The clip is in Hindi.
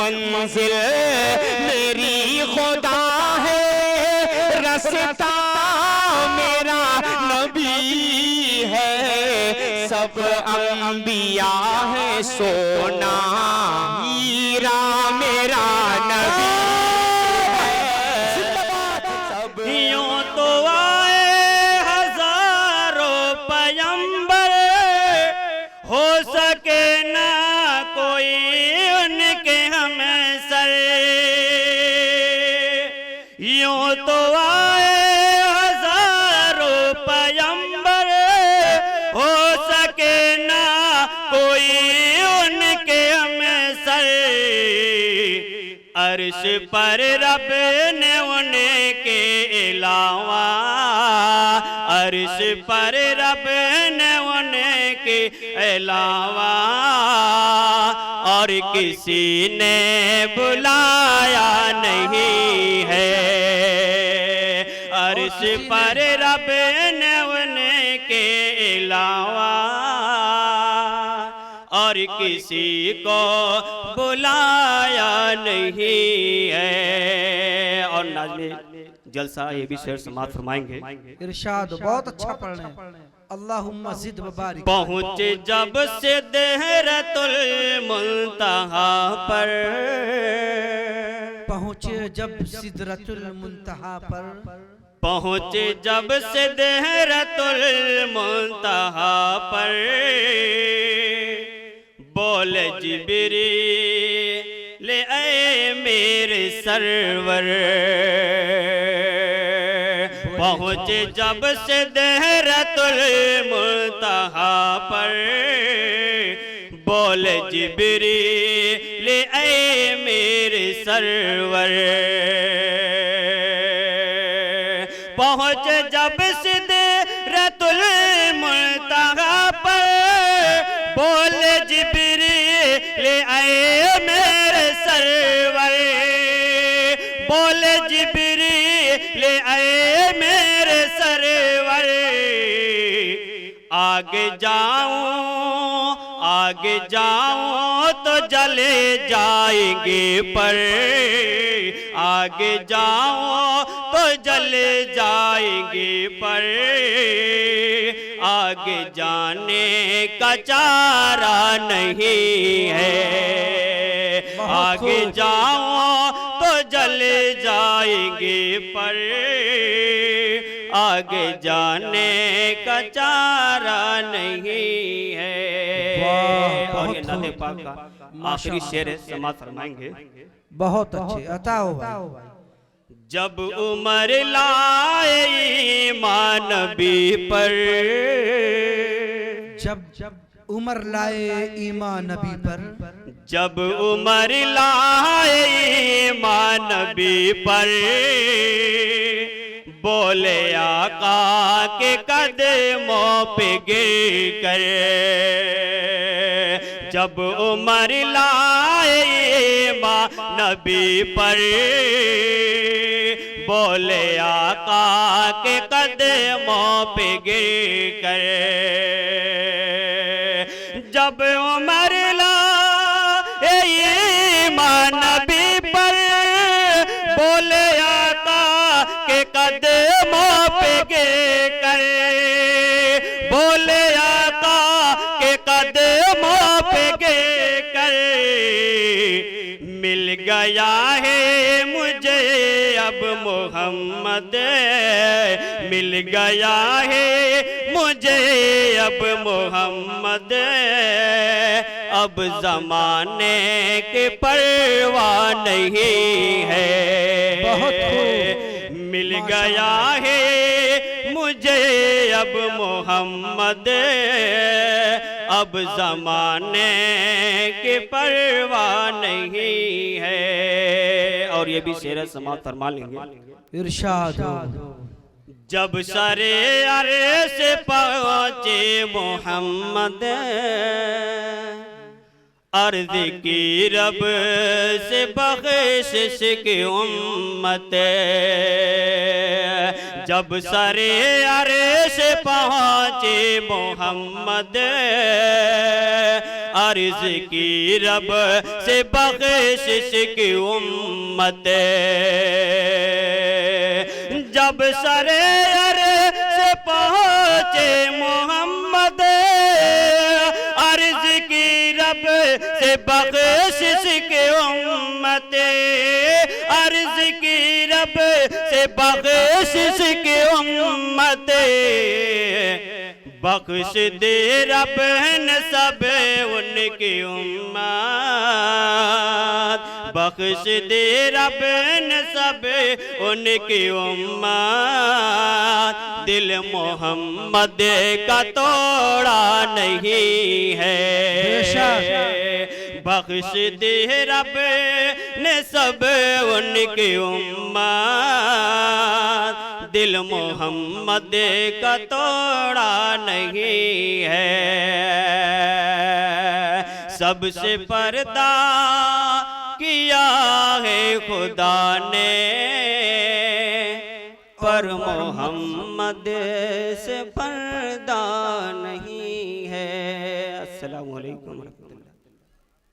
मंजिल मेरी खुदा है, रास्ता मेरा नबी है, सब अंबिया है, सोना हीरा मेरा नबी है। सब यूं तो आए हजारों पैगंबर, हो सके ना कोई उनके हमें सर। यूं तो आए हजारों पैगंबर, हो सके ना कोई उनके हमें सर। अर्श पर रब ने उनके अलावा, अर्श पर रब ने उनके अलावा और किसी ने बुलाया नहीं है। अर्श पर रब ने उनके अलावा और किसी को बुलाया नहीं है। और नाज़िम जलसा ये भी शेर समाप्त फरमाएंगे। इरशाद बहुत अच्छा पढ़ रहे हैं। अल्लाहुम्मा ज़िद व बारिक। पहुँचे जब सिदरतुल मुंतहा पर, पहुँचे जब सिदरतुल मुंतहा पर, पहुँचे जब सिदरतुल मुंतहा पर, बोले जिब्रील ऐ मेरे सरवर। पहुँचे जब सिदरतुल मुंतहा पर, बोले जिब्रील ऐ मेरे सरवर। पहुँचे जब सिदरतुल मुंतहा पर, बोले जिब्रील आए मेरे सरवर। बोले जिब्रील आए मेरे सरवर। आगे जाऊं तो जले जाएंगे पर, आगे जाऊं तो जले जाएंगे पर, आगे जाने का चारा नहीं है। आगे जाऊं तो जले जाएंगे पर, आगे जाने का चारा नहीं है। और ये नाते पाक का आखिरी शेर है, समाप्त फरमाएंगे। बहुत अच्छे अता हो भाई। जब उमर लाए ईमान नबी पर, जब उमर लाए ईमान नबी पर, जब उमर लाए ईमान नबी पर, बोले आका के कदमों पे गिर कर। जब उमर लाए ईमान नबी पर, बोले आका के कदमों पे गिर कर। जब उमर लाए ईमान नबी पर, बोले आका के कदमों पे गिर कर। बोले आका के कदमों पे गिर कर। मिल गया है मुझे अब मोहम्मद, मिल गया है मुझे अब मोहम्मद। अब जमाने के परवाह नहीं है। बहुत मिल गया है मुझे अब मोहम्मद, अब जमाने की परवाह नहीं है। और ये भी शेर समाप्त फरमा लेंगे। इरशाद हो। जब सरे अर्श पहुँचे मोहम्मद, अर्ज की रब से बख्शिश की उम्मत, जब सरे अर्श पहुँचे मोहम्मद। अर्ज की रब से बख्शिश की उम्मत, जब सरे अर्श पहुँचे मोहम्मद। अर्ज की रब से बख्शिश की उम्मत, अर्ज की रब से बख्शिश की उम्मत। बख्श दे रब न सब उनकी उम्मत, बख्श दे रब न सब उनकी उम्मत। दिल मोहम्मद का तोड़ा नहीं है, बख्श दे रब ने सब उनकी उम्मत। दिल मोहम्मद का तोड़ा नहीं है, सबसे पर्दा किया है खुदा ने, पर मोहम्मद से पर्दा नहीं है। अस्सलामु अलैकुम।